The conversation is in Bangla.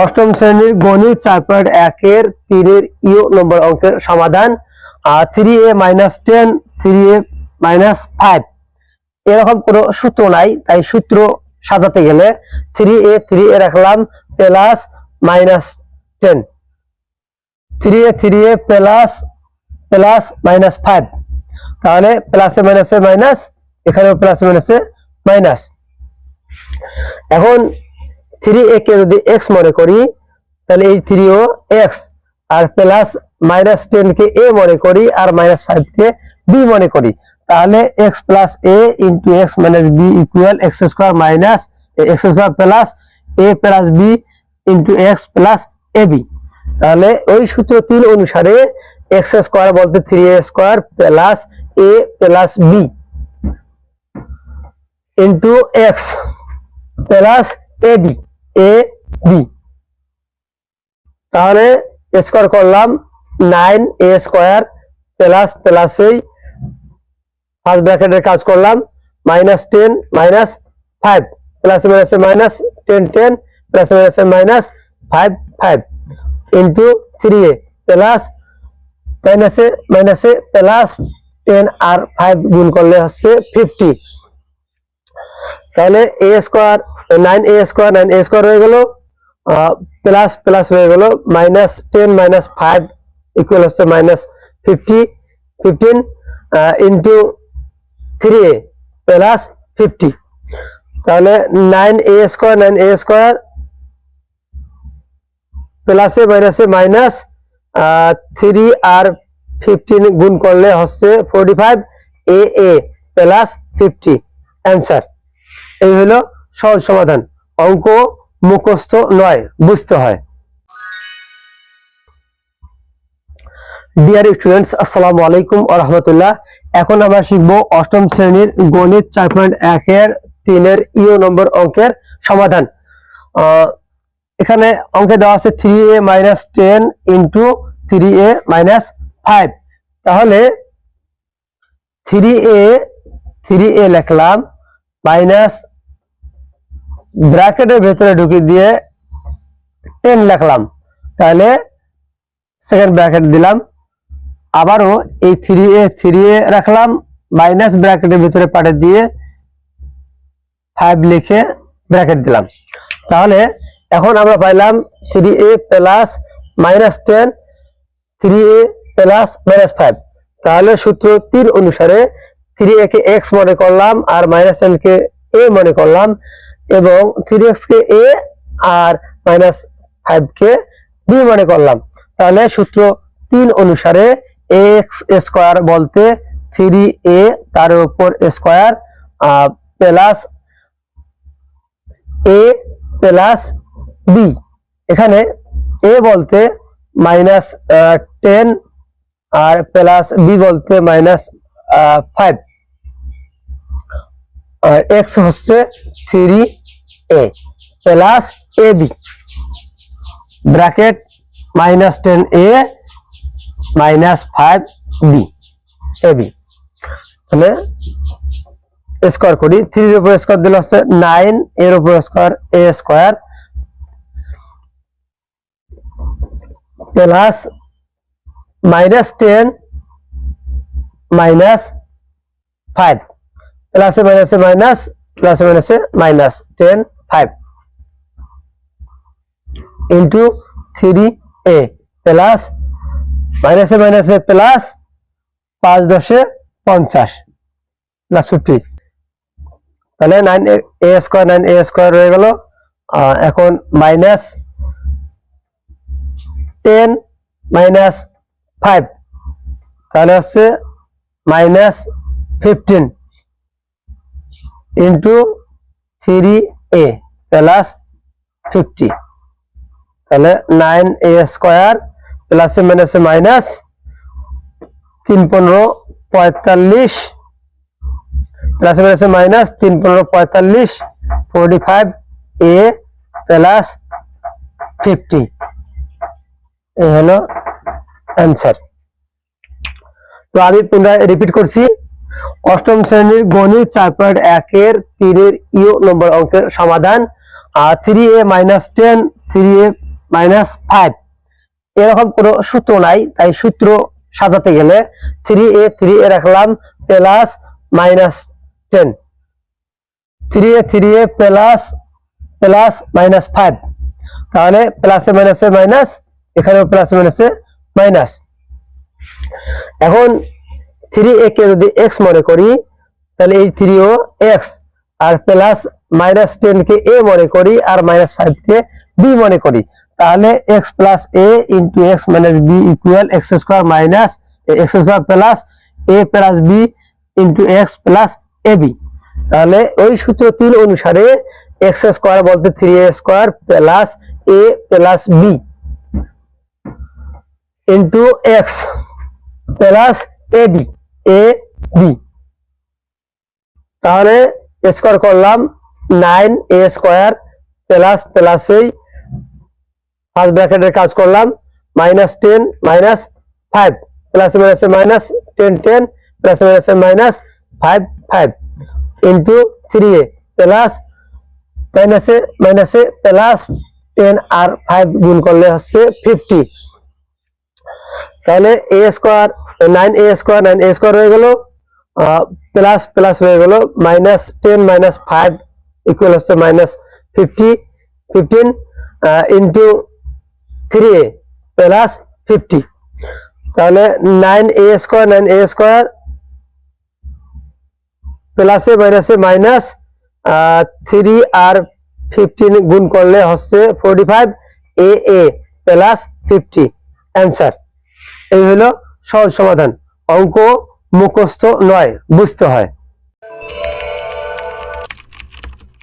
অষ্টম শ্রেণীর গণিত 4.1 এর 3 এর ইউ নম্বর অঙ্কের সমাধান। 3a - 10 3a - 5 এরকম কোনো সূত্র নাই, তাই সূত্র সাজাতে গেলে 3a রাখলাম plus minus 10, 3a plus plus minus 5, তাহলে প্লাসে মাইনাসে মাইনাস, এখানেও প্লাসে মাইনাসে মাইনাস। এখন 3a কে যদি x মনে করি তাহলে এই 3ও x, আর প্লাস মাইনাস 10 কে a মনে করি আর মাইনাস 5 কে b মনে করি, তাহলে x plus a into x minus b equal x square minus x square plus a plus b into x plus ab। তাহলে ওই সূত্র 3 অনুসারে x স্কয়ার বলতে 3a square plus a plus b into x plus ab তাহলে স্কয়ার করলাম 9a স্কয়ার প্লাস প্লাস এই ফার্স্ট ব্র্যাকেটের কাজ করলাম মাইনাস 10 মাইনাস 5 প্লাস মাইনাসে মাইনাস 10 10 প্লাস মাইনাসে মাইনাস 5 5 ইন্টু 3a প্লাস মাইনাসে মাইনাসে প্লাস 10 আর 5 গুণ করলে হচ্ছে 50। তাহলে a স্কয়ার 9a স্কয়ার হয়ে গেল প্লাস প্লাস হয়ে গেল মাইনাস 10 মাইনাস 5 ইকুয়াল হচ্ছে মাইনাস 15 ইন্টু 3a প্লাস 50। তাহলে 9a স্কয়ার প্লাসে মাইনাসে মাইনাস 3 আর 15 গুণ করলে হচ্ছে 45 a প্লাস 50 অ্যান্সার। এই হলো সহজ সমাধান। অঙ্ক মুখস্থ নয়, বুঝতে হয়। ডিয়ার স্টুডেন্টস, আসসালামু আলাইকুম ওয়া রাহমাতুল্লাহ। এখন আমরা শিখব অষ্টম শ্রেণীর গণিত 4.1 এর 3 এর ইউ নম্বর অঙ্কের সমাধান। এখানে অঙ্কে দেওয়া আছে 3a - 10 ইন্টু 3a - 5। তাহলে 3a লিখলাম মাইনাস ব্র্যাকেটের ভেতরে ঢুকিয়ে দিয়ে 10 লিখলাম, তাহলে সেকেন্ড ব্র্যাকেট দিলাম, আবারও এই 3a রাখলাম মাইনাস ব্র্যাকেটের ভিতরে পাঠিয়ে দিয়ে 5 লিখে ব্র্যাকেট দিলাম। তাহলে এখন আমরা পাইলাম 3a plus minus 10 3a plus minus 5। তাহলে সূত্র 3 অনুসারে 3a কে x মনে করলাম আর মাইনাস 10 কে a মনে করলাম, এবং 3x কে a আর মাইনাস 5 কে b মনে করলাম। তাহলে সূত্র 3 অনুসারে x স্কয়ার বলতে 3a তার উপর square plus a plus b, এখানে a বলতে মাইনাস 10 আর প্লাস b বলতে মাইনাস 5, আর x হচ্ছে 3a plus ab bracket minus 10a minus 5b ab। তাহলে স্কয়ার করি, 3 এর উপর স্কয়ার দিলে হচ্ছে 9, এর উপর square a square plus minus 10 minus 5 প্লাসে মাইনাসে মাইনাস প্লাসে মাইনাসে মাইনাস 10 5 ইন্টু 3a প্লাস মাইনাসে মাইনাসে প্লাস 5 10 50 প্লাস 50। তাহলে 9a স্কয়ার হয়ে গেল। এখন মাইনাস 10 মাইনাস 5, তাহলে হচ্ছে মাইনাস 15 ইন্টু 3a প্লাস 50। তাহলে 9a স্কয়ার প্লাসে মাইনাসে মাইনাস 3 15 45 প্লাসে মাইনাসে মাইনাস 3 15 45 45a প্লাস 50, এই হলো অ্যান্সার। তো আমি পুনরায় রিপিট করছি, অষ্টম শ্রেণীর গণিত 4.1 এর 3 এর ইউ নম্বর অঙ্কের সমাধান। 3a - 10 3a -5 এরকম কোনো সূত্র নাই, তাই সূত্র সাজাতে গেলে 3a রাখলাম প্লাস -10, 3a প্লাস প্লাস -5, তাহলে প্লাসে মাইনাসে মাইনাস, এখানেও প্লাসে মাইনাসে মাইনাস। এখন 3a কে যদি x মনে করি তাহলে এই 3ও x, আর প্লাস -10 কে a মনে করি আর -5 কে b মনে করি, তাহলে x plus a into x minus b equal x square minus x square plus a plus b into x plus ab। তাহলে ওই সূত্র 3 অনুসারে x স্কোয়ার বলতে 3a square plus a plus b into x plus ab তাহলে স্কোয়ার করলাম 9a স্কোয়ার প্লাস প্লাস এই ফার্স্ট ব্র্যাকেটের কাজ করলাম -10 -5 প্লাস মাইনাসে মাইনাস 10 প্লাস মাইনাসে মাইনাস 5 ইন্টু 3a প্লাস মাইনাসে মাইনাসে প্লাস 10 আর 5 গুণ করলে হচ্ছে 50। তাহলে a স্কোয়ার 9a স্কোয়ার হয়ে গেল প্লাস প্লাস হয়ে গেল -10 -5 ইকুয়াল হচ্ছে -15 ইন্টু 3a প্লাস 50। তাহলে 9a স্কোয়ার প্লাসে মাইনাসে মাইনাস 3 আর 15 গুণ করলে হচ্ছে 45 a প্লাস 50 অ্যান্সার। এই হলো সহজ সমাধান। অঙ্ক মুখস্থ নয়, বুঝতে হয়।